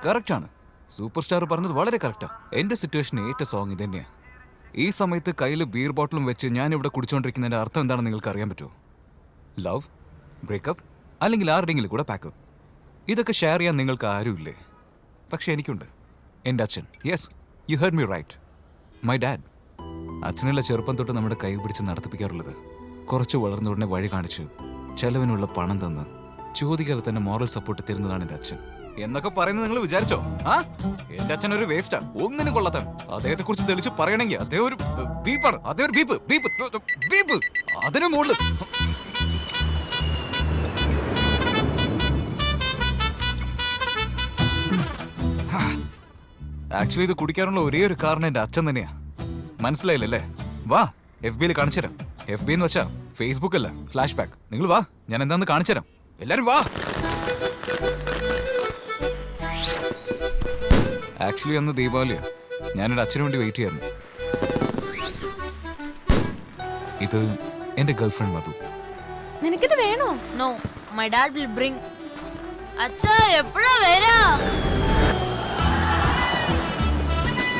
കറക്റ്റാണ്. Super star പറഞ്ഞത് വളരെ കറക്റ്റാ. എന്റെ സിറ്റുവേഷൻ ഏറ്റ സോങ് ഇതന്നെയാ. ഈ സമയത്ത് കയ്യിൽ ബീർ ബോട്ടിലും വെച്ച് ഞാൻ ഇവിടെ കുടിച്ചുകൊണ്ടിരിക്കുന്നതിന്റെ അർത്ഥം എന്താണെന്ന് നിങ്ങൾക്ക് അറിയാൻ പറ്റുമോ? ലവ്, ബ്രേക്കപ്പ്, അല്ലെങ്കിൽ ആരുടെയെങ്കിലും കൂടെ പാക്കപ്പ്. ഇതൊക്കെ ഷെയർ ചെയ്യാൻ നിങ്ങൾക്ക് ആരുമില്ലേ? പക്ഷെ എനിക്കുണ്ട്. എൻ്റെ അച്ഛൻ. Yes, you heard me right. My dad. അച്ഛനുള്ള ചെറുപ്പം തൊട്ട് നമ്മുടെ കൈ പിടിച്ച് നടത്തിപ്പിക്കാറുള്ളത്. കുറച്ച് വളർന്ന ഉടനെ വഴി കാണിച്ച് ചെലവിനുള്ള പണം തന്ന് ചോദിക്കാതെ തന്നെ മോറൽ സപ്പോർട്ട് തരുന്നതാണ് എൻ്റെ അച്ഛൻ. എന്നൊക്കെ പറയുന്നത് നിങ്ങൾ വിചാരിച്ചോ? ആ, എന്റെ അച്ഛൻ ഒരു വേസ്റ്റാ, ഒന്നിനും കൊള്ളാത്ത. അദ്ദേഹത്തെ കുറിച്ച് തെളിച്ച് പറയണമെങ്കിൽ അദ്ദേഹം ഒരു ബീപ്പാണ്. അദ്ദേഹം ഒരു ബീപ്പ് ബീപ്പ് ബീപ്പ് അതിനു മുകളിൽ. ആക്ച്വലി ഇത് കുടിക്കാനുള്ള ഒരേ ഒരു കാരണം എന്റെ അച്ഛൻ തന്നെയാ. മനസ്സിലായില്ലല്ലേ? വാ, FB കാണിച്ചു തരാം. FB എന്ന് വെച്ചാ ഫേസ്ബുക്ക് അല്ല, ഫ്ലാഷ് ബാക്ക്. നിങ്ങൾ വാ, ഞാൻ എന്താന്ന് കാണിച്ചു തരാം. എല്ലാരും വാ. ആക്ച്വലി അന്ന് ദീപാവലിയാ. ഞാനൊരു അച്ഛന് വേണ്ടി വെയിറ്റ് ചെയ്യായിരുന്നു. ഇത് എന്റെ ഗേൾഫ്രണ്ട് മധു. നിനക്കിത് വേണോ? No, my dad will bring. അച്ഛാ എപ്പോഴാ വരാ?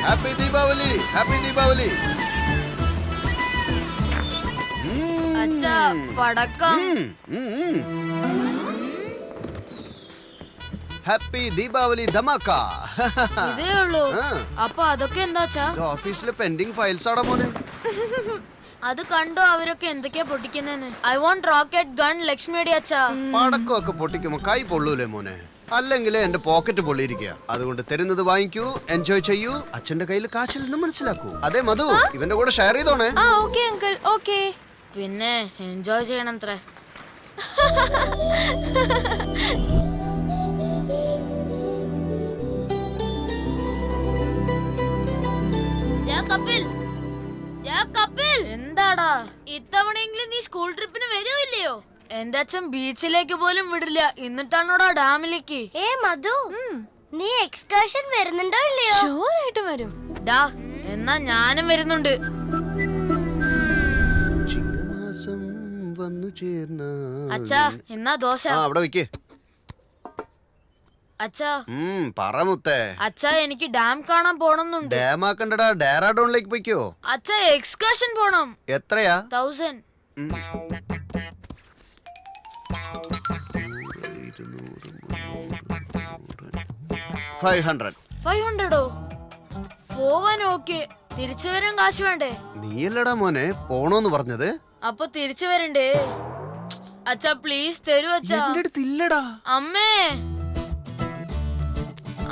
Happy Deepavali, happy Deepavali. അച്ഛാ പടക്കം. ഹാപ്പി ദീപാവലി ധമാക്ക. ഇതേ ഉള്ളൂ. അപ്പൊ അതൊക്കെ എന്താച്ചാ? ഓഫീസിലെ പെൻഡിങ് ഫയൽസ് ആടാ മോനെ. അത് കണ്ടോ അവരൊക്കെ എന്തൊക്കെയാ പൊട്ടിക്കുന്നെന്ന്? ഐ വോണ്ട് റോക്കറ്റ് ഗൺ ലക്ഷ്മിയുടെ അച്ഛാ. പടക്കമൊക്കെ പൊട്ടിക്കുമ്പോ കൈ പൊള്ളൂലേ മോനെ? അല്ലെങ്കിൽ എന്റെ പോക്കറ്റ് പൊള്ളിയിരിക്കുക. അതുകൊണ്ട് തരുന്നത് വാങ്ങിക്കൂ, എൻജോയ് ചെയ്യൂ. അച്ഛന്റെ കയ്യിൽ കാശില്ലെന്ന് മനസ്സിലാക്കൂ. അതെ മധു, ഇവന്റെ കൂടെ ഷെയർ ചെയ്തോണേ. ആ ഓക്കേ അങ്കിൾ, ഓക്കേ. പിന്നെ എൻജോയ് ചെയ്യണം അത്ര. എന്താടാ ഇത്തവണയെങ്കിലും നീ സ്കൂൾ ട്രിപ്പിന് വരുമോ ഇല്ലയോ? എന്റെ അച്ഛൻ ബീച്ചിലേക്ക് പോലും വിടില്ല, എന്നിട്ടാണോടാ ഡാമിലേക്ക്. മധു, നീ എക്സ്കർഷൻ വരുന്നുണ്ടോ ഇല്ലയോ? ഷുവറായിട്ട് വരും. ഡാ, എന്നാ ഞാനും വരുന്നുണ്ട്. ചിങ്ങമാസം വന്നു ചേർന്ന. അച്ഛാ എന്നാ ദോശ. അവിടെ വെക്കേ. അച്ഛാ പറ മുത്തേ. അച്ഛാ എനിക്ക് ഡാം കാണാൻ പോണമെന്നുണ്ട്. ഡാം ആക്കണ്ടടാ, ഡെറാഡൂണിലേക്ക് പോയിക്കോ. അച്ഛാ എക്സ്കർഷൻ പോണം. എത്രയാ? 1000. 500. 500ഓ? പോവാൻ ഓക്കെ, തിരിച്ചു വരാൻ കാശ് വേണ്ടേ? നീയല്ലടാ മോനെ പോണോന്ന് പറഞ്ഞത്. അപ്പൊ തിരിച്ചു വരണ്ടേ? അച്ഛാ പ്ലീസ് തരൂ അച്ഛാ. എന്റെ അടുത്തില്ലടാ. അമ്മേ,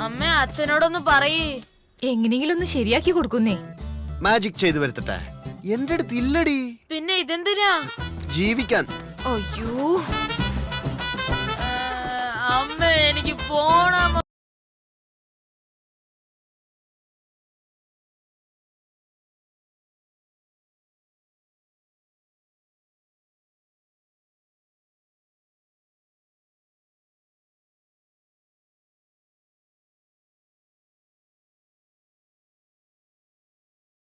അമ്മേ അച്ഛനോടൊന്ന് പറയ്. എങ്ങനെയെങ്കിലും ഒന്ന് ശരിയാക്കി കൊടുക്കുന്നേ. മാജിക് ചെയ്തു വരുത്തട്ടെ. എന്റെ അടുത്തില്ലടി. പിന്നെ ഇതെന്തിനാ? ജീവിക്കാൻ. അയ്യോ അമ്മ എനിക്ക് പോണം